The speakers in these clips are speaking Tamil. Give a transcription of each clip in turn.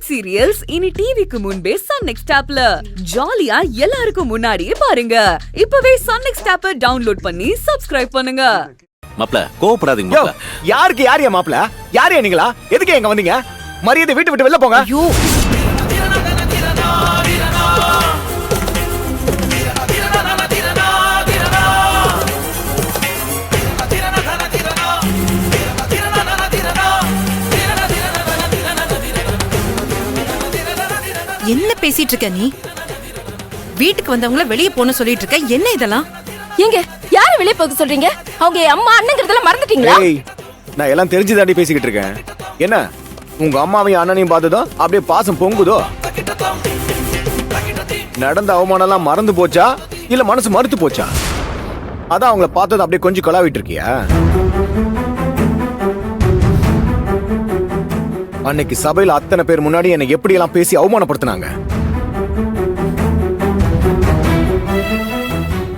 வெப் சீரியல்ஸ் இனி டிவிக்கு முன்பே சன் நெக்ஸ்ட் ஆப்ல ஜாலியா எல்லாருக்கும் முன்னாடியே பாருங்க. இப்பவே சன் நெக்ஸ்ட் ஆப்பை டவுன்லோட் பண்ணி சப்ஸ்கிரைப் பண்ணுங்க. மாப்ள கோவப்படாதீங்க மாப்ள. யாருக்கு யாரியா மாப்ள? யாரியா நீங்களா? எதுக்கு எங்க வந்தீங்க? மரியாதை வீட்டு விட்டு வெளில போங்க. ஐயோ என்ன பேசிட்டு இருக்க நீ? வீட்டுக்கு வந்தவங்கள வெளியே போன சொல்லிட்டு இருக்க. என்ன இதெல்லாம்? ஏங்க யார வெளிய போக சொல்றீங்க? அவங்க அம்மா அண்ணங்கிறதெல்லாம் மறந்துட்டீங்களா? ஏய், நான் எல்லாம் தெரிஞ்சு தாண்டி பேசிக்கிட்டு இருக்கேன். என்ன உங்க அம்மாவையும் அண்ணனையும் பார்த்ததும் அப்படியே பாசம் பொங்குதோ? நடந்த அவமானம் எல்லாம் மறந்து போச்சா இல்ல மனசு மறுத்து போச்சா? அதான் அவங்கள பார்த்தது அப்படியே கொஞ்சம் கொலாவிட்டு இருக்கியா? அன்னைக்கு சபையில அத்தனை பேர் முன்னாடி என்னை எப்படி எல்லாம் பேசி அவமானப்படுத்தினாங்க.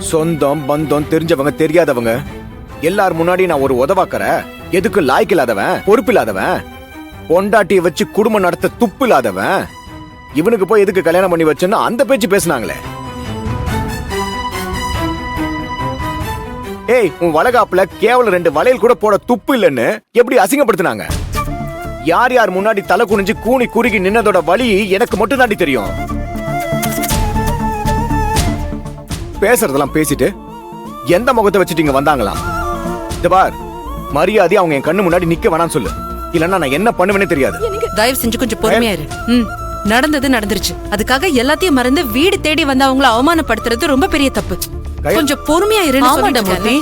சொந்தம் பந்தம் தெரிஞ்சவங்க தெரியாதவங்க எல்லார் முன்னாடி நான் ஒரு உதவாக்கற, எதுக்கு லாய்க்கு இல்லாதவன், பொறுப்பு இல்லாதவன், பொண்டாட்டியை வச்சு குடும்பம் நடத்த துப்பு இல்லாதவன், இவனுக்கு போய் எதுக்கு கல்யாணம் பண்ணி வச்சேன்னு அந்த பேச்சு பேசினாங்களே. ஏய், உன் வளகாப்புல கேவலம் 2 வளையல் கூட போட துப்பு இல்லைன்னு எப்படி அசிங்கப்படுத்தினாங்க. யார் யார் முன்னாடி தலை குனிஞ்சு கூனி குறுகி நின்னதோட வலி எனக்கு மட்டும் தாண்டி தெரியும். பேசுறதெல்லாம் பேசிட்டு எந்த முகத்தை வச்சுட்டு இங்க வந்தாங்களாம்? இந்த பார், மரியாதை அவங்க என் கண்ணு முன்னாடி நிக்க வேணாம்னு சொல்லு, இல்லன்னா நான் என்ன பண்ணுவேனே தெரியாது. தயவு செஞ்சு கொஞ்சம் பொறுமையா இரு. நடந்தது நடந்துருச்சு. அதுக்காக எல்லாத்தையும் மறந்து வீடு தேடி வந்து அவங்கள அவமானப்படுத்துறது ரொம்ப பெரிய தப்பு. கொஞ்சம் பொறுமையா இருன்னு சொல்லிட்டு.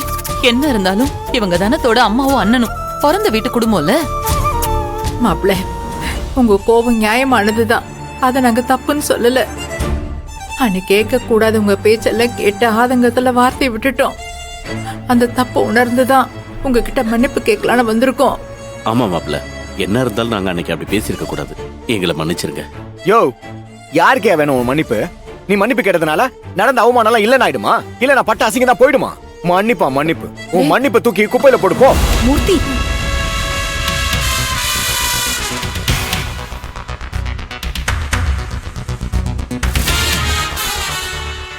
என்ன இருந்தாலும் இவங்க தானத்தோட அம்மாவும் அண்ணனும் பிறந்த வீட்டு குடும்பம்ல. மாப்பிள்ள, உங்க கோபம் நியாயமானதுதான். அத நாங்க தப்புன்னு சொல்லல. அன்னைக்கு கேட்க கூடாது உங்க பேச்செல்லாம் கேட்டு ஆதங்கத்துல வார்த்தை விட்டுட்டோம். அந்த தப்பு உணர்ந்துதான் உங்ககிட்ட மன்னிப்பு கேட்கலான்னு வந்திருக்கோம். ஆமா மாப்ள, என்ன இருந்தாலும் நாங்க அன்னைக்கு அப்படி பேசியிருக்க கூடாது. எங்களை மன்னிச்சிருங்க. யோ, யாருக்கே வேணும் உன் மன்னிப்பு? நீ மன்னிப்பு கேட்டதுனால நடந்த அவமானம் எல்லாம் இல்லன்னு ஆயிடுமா? இல்ல நான் பட்ட அசிங்கம் தான் போயிடுமா? மன்னிப்பா மன்னிப்பு. உன் மன்னிப்பை தூக்கி குப்பையில போடு போ. மூர்த்தி,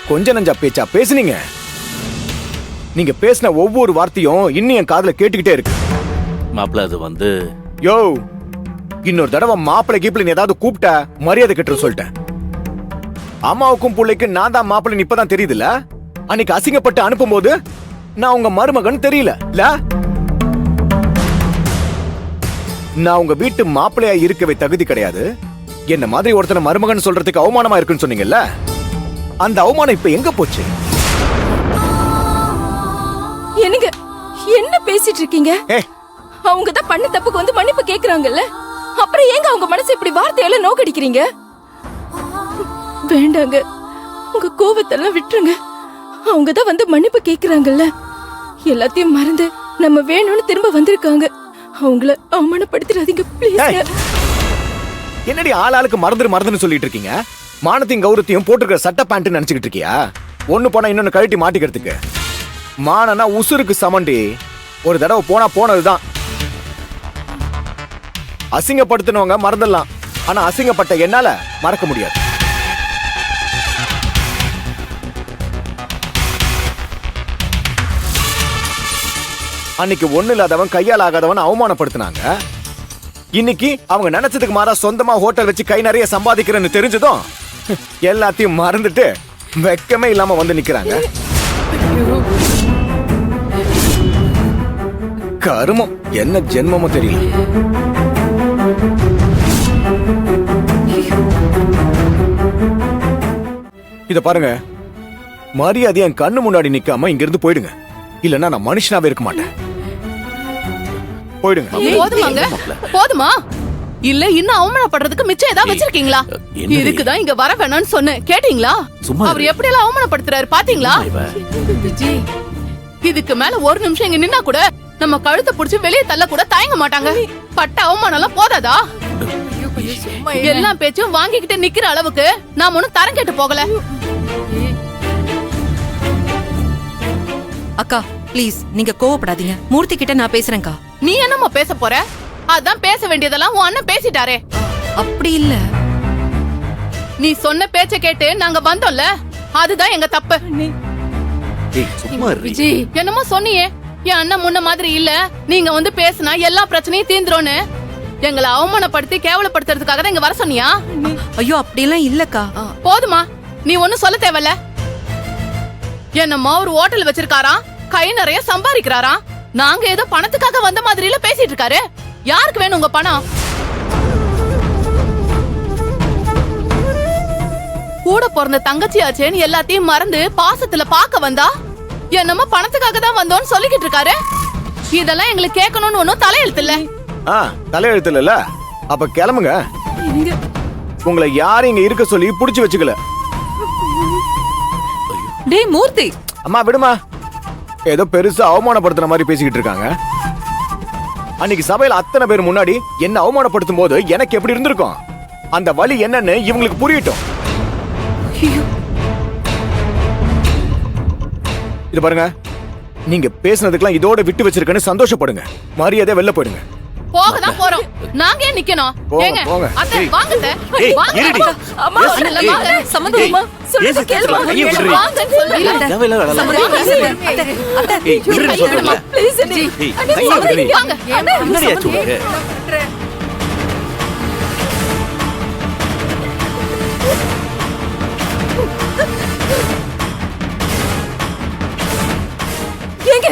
கொஞ்ச நஞ்சா பேச்சா பேசுனீங்க. நீங்க பேசின ஒவ்வொரு வார்த்தையும் இன்னும் என் காதுல கேட்டுக்கிட்டே இருக்கு. மாப்ள அது வந்து யோ, இன்னொரு தடவை மாப்பிள்ளை கீப்பிள்ள ஏதாவது கூப்பிட்ட மரியாதை கெட்டு சொல்லிட்டேன். அம்மாவுக்கும் பிள்ளைக்கும் நான் தான் மாப்பிள்ளை இப்பதான் தெரியுதுல்ல. அன்னைக்கு அசிங்கப்பட்டு அனுப்பும் போது நான் உங்க மருமகன் தெரியல. நான் உங்க வீட்டு மாப்பிள்ளையா இருக்கவே தகுதி கிடையாது. என்ன மாதிரி ஒருத்தனை மருமகன் சொல்றதுக்கு அவமானமா இருக்குன்னு சொன்னீங்கல்ல, அந்த அவமானம் இப்ப எங்க போச்சு? என்னங்க என்ன பேசிட்டு இருக்கீங்க? அவங்க தான் பண்ண தப்புக்கு வந்து மன்னிப்பு கேக்குறாங்கல்ல, அப்புறம் ஏங்க அவங்க மனசு இப்படி வார்த்தையால நோக்கடிக்கிறீங்க? வேண்டாங்க, உங்க கோபத்தெல்லாம் விட்டுருங்க. அவங்க தான் வந்து மன்னிப்பு கேக்குறாங்கல்ல, எல்லாத்தையும் மறந்து நம்ம வேணும்னு திரும்ப வந்திருக்காங்க. அவங்கள அவமானப்படுத்திடாதீங்க ப்ளீஸ். என்னடி ஆளாளுக்கு மறந்துன்னு சொல்லிட்டு இருக்கீங்க? மானத்தையும் கௌரவத்தையும் போட்டுக்கிற சட்ட பேண்ட் நினைச்சுக்கிட்டு இருக்கியா? ஒண்ணு போனா இன்னொன்னு கழட்டி மாட்டிக்கிறதுக்கு. மானனா உசுருக்கு சமண்டி. ஒரு தடவை போனா போனதுதான். அசிங்கப்படுத்தினவங்க மறந்துடலாம், ஆனா அசிங்கப்பட்ட என்னால மறக்க முடியாது. அன்னைக்கு ஒண்ணு இல்லாதவன் கையால் ஆகாதவன் அவமானப்படுத்தினாங்க. இன்னைக்கு அவங்க நினைச்சதுக்கு மாறா சொந்தமா ஹோட்டல் வச்சு கை நிறைய சம்பாதிக்கிறேன்னு தெரிஞ்சதும் எல்லாத்தையும் மறந்துட்டு வெக்கமே இல்லாம வந்து நிக்கிறாங்க. கருமம், என்ன ஜென்மமோ தெரியல. இத பாருங்க, மரியாதை என் கண்ணு முன்னாடி நிக்காம இங்க இருந்து போயிடுங்க, இல்லன்னா நான் மனுஷனாவே இருக்க மாட்டேன். போயிடுங்க. போதுமாங்க, போதுமா? இல்ல இன்னும் அவமானப்படுறதுக்கு மிச்சம் ஏதாவது வச்சிருக்கீங்களா? இதுக்குதான் இங்க வர வேணாம்னு சொன்னேன், கேட்டீங்களா? அவர் எப்படி எல்லாம் அவமானப்படுத்துறாரு பாத்தீங்களா? விஜய், இதுக்கு மேல ஒரு நிமிஷம் இங்க நின்னா கூட நம்ம கழுத்தை புடிச்சு வெளியே தள்ள கூட தயங்க மாட்டாங்க. பட்ட அவமானம் எல்லாம் போதாதா? எல்லா பேச்சும் வாங்கிக்கிட்டு நிக்கிற அளவுக்கு நாம ஒண்ணும் தரம் கேட்டு போகல. அக்கா ப்ளீஸ், நீங்க கோவப்படாதீங்க. மூர்த்தி கிட்ட நான் பேசுறேன்க்கா. நீ என்னமா பேச போற? அதான் பேச வேண்டியதெல்லாம் உன் அண்ணன் பேசிட்டாரே. அப்படி இல்ல. நீ சொன்ன பேச்ச கேட்டு நாங்க வந்தோம்ல, அதுதான் எங்க தப்பு. ஏய் சும்மா இரு. விஜி, என்னமோ சொன்னியே, என் அண்ணன் முன்ன மாதிரி இல்ல, நீங்க வந்து பேசினா எல்லா பிரச்சனையும் தீந்துரும்னு. எங்களை அவமானப்படுத்தி கேவலப்படுத்துறதுக்காக தான் இங்க வர சொன்னியா? ஐயோ அப்படிலாம் இல்லக்கா. போதுமா, நீ ஒண்ணும் சொல்ல தேவையில்ல. என்னமோ ஒரு ஹோட்டல் வச்சிருக்காராம், கை நிறைய சம்பாதிக்கிறாராம். நாங்க ஏதோ பணத்துக்காக வந்த மாதிரில பேசிட்டு இருக்காரு. யாருக்கு வேணும் உங்க பணம்? கூட பிறந்த தங்கச்சியாச்சேன்னு எல்லாத்தையும் மறந்து பாசத்துல பாக்க வந்தா என்னமோ பணத்துக்காக தான் வந்தோன்னு சொல்லிக்கிட்டு இருக்காரு. இதெல்லாம் எங்களுக்கு கேட்கணும்னு ஒன்னும் தலையெழுத்து இல்ல. தலையெழுத்து இல்ல, அப்ப கிளம்புங்க. உங்களை யாரும் இங்க இருக்க சொல்லி புடிச்சு வச்சுக்கல. டேய் மூர்த்தி, அம்மா விடுமா, ஏதோ பெருசா அவமானப்படுத்துற மாதிரி பேசிக்கிட்டு இருக்காங்க. அன்னைக்கு சபையில அத்தனை பேர் முன்னாடி என்ன அவமானப்படுத்தும் போது எனக்கு எப்படி இருந்திருக்கும், அந்த வலி என்னன்னு இவங்களுக்கு புரியட்டும். இது பாருங்க, நீங்க பேசுனதுக்கெல்லாம் இதோட விட்டு வச்சிருக்கேன்னு சந்தோஷப்படுங்க. மரியாதை வெளில போயிடுங்க. போகதான் போறோம், நாங்க ஏன் நிக்கணும்? போங்க, ஏங்க போங்க. அத்தை வாங்க அத்தை. ஏய், வாங்க. இருடி. அம்மா அண்ணல வாங்க. சம்மதமா சொல்லுங்க கேளுமா. கையை விடுறி. வாங்கன்னு சொல்லுங்க. தேவையில்ல வேலை. ஏய் இருடி சொல்றேன்ல. ப்ளீஸ் ஏய் கையை விடுறி. வாங்க. என்னடியா சொல்ற? ஏங்க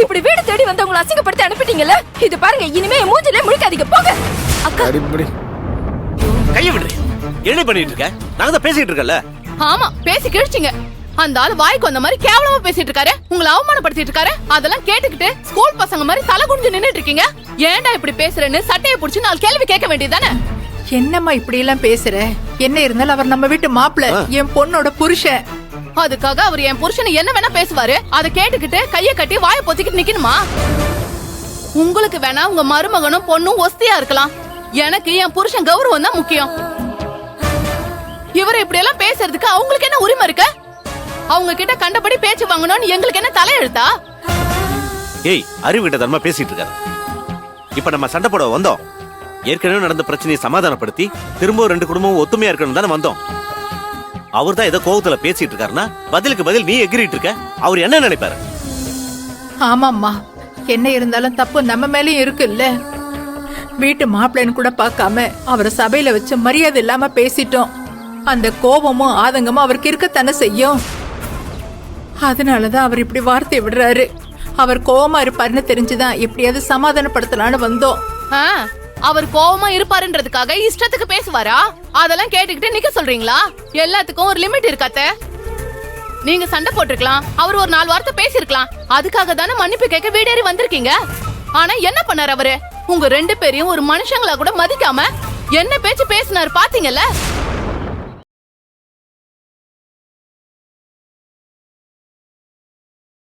இப்படி வீடு தேடி வந்தவங்களை அசிங்கப்படுத்தி அனுப்பிட்டீங்கல்ல, இது பாருங்க, இனிமே என் மூஞ்சிலே முழிக்காதீங்க, போங்க. அக்கா அடிப்படி. கையை விடுறி. என்ன பண்ணிட்டு இருக்க? நாங்க தான் பேசிட்டு இருக்கல. ஆமா, பேசி கிழிச்சிங்க. அந்த ஆளு வாய்க்கு வந்த மாதிரி கேவலமா பேசிட்டு இருக்காரு, உங்களை அவமானப்படுத்திட்டு இருக்காரு. அதெல்லாம் கேட்டுக்கிட்டு ஸ்கூல் பசங்க மாதிரி தலை குனிஞ்சு நின்னுட்டு இருக்கீங்க. ஏன்டா இப்படி பேசுறேன்னு சட்டையை புடிச்சு 4 கேள்வி கேட்க வேண்டியதானே? என்னம்மா இப்படி எல்லாம் பேசுற? என்ன இருந்தாலும் அவர் நம்ம வீட்டு மாப்பிள்ள, என் பொண்ணோட புருஷன். அதுக்காக அவர் என் புருஷனை என்ன வேணா பேசுவாரு, அதை கேட்டுக்கிட்டு கைய கட்டி வாயை பொத்திக்கிட்டு நிக்கணுமா? உங்களுக்கு வேணா உங்க மருமகனும் பொண்ணும் ஒஸ்தியா இருக்கலாம், எனக்கு என் புருஷன் கௌரவம் தான் முக்கியம். இவர் இப்படி எல்லாம் பேசுறதுக்கு அவங்களுக்கு என்ன உரிமை இருக்கு? அவங்க கிட்ட கண்டபடி பேச்சு வாங்கணும்னு எங்களுக்கு என்ன தலையெழுத்தா? ஏய் அறிவுகிட்ட தன்மா பேசிட்டு இருக்காரு. இப்ப நம்ம சண்டை போட வந்தோம். ஏற்கனவே நடந்த பிரச்சனையை சமாதானப்படுத்தி திரும்ப 2 குடும்பமும் ஒத்துமையா இருக்கணும் தானே வந்தோம். அவர் தான் ஏதோ கோவத்துல பேசிட்டு இருக்காருன்னா பதிலுக்கு பதில் நீ எகிரிட்டு இருக்க. அவர் என்ன நினைப்பாரு? ஆமாம்மா, என்ன இருந்தாலும் தப்பு நம்ம மேலயும் இருக்குல்ல. வீட்டு மாப்பிள்ளைன்னு கூட பார்க்காம அவரை சபையில வச்சு மரியாதை இல்லாம பேசிட்டோம். அந்த கோபமும் ஆதங்கமும் அவருக்கு இருக்கத்தானே செய்யும். அதனாலதான் அவர் இப்படி வார்த்தையை விடுறாரு. அவர் கோவமா இருப்பாருன்னு தெரிஞ்சுதான் எப்படியாவது சமாதானப்படுத்தலான்னு வந்தோம். அவர் கோவமா இருப்பாருன்றதுக்காக இஷ்டத்துக்கு பேசுவாரா? அதெல்லாம் கேட்டுக்கிட்டு நிக்க சொல்றீங்களா? எல்லாத்துக்கும் ஒரு லிமிட் இருக்காத்த. நீங்க சண்டை போட்டிருக்கலாம், அவர் ஒரு 4 வார்த்தை பேசிருக்கலாம். அதுக்காக தானே மன்னிப்பு கேட்க வீடேறி வந்திருக்கீங்க. ஆனா என்ன பண்ணாரு அவரு? உங்க 2 பேரையும் ஒரு மனுஷங்களா கூட மதிக்காம என்ன பேச்சு பேசினாரு பாத்தீங்கல்ல?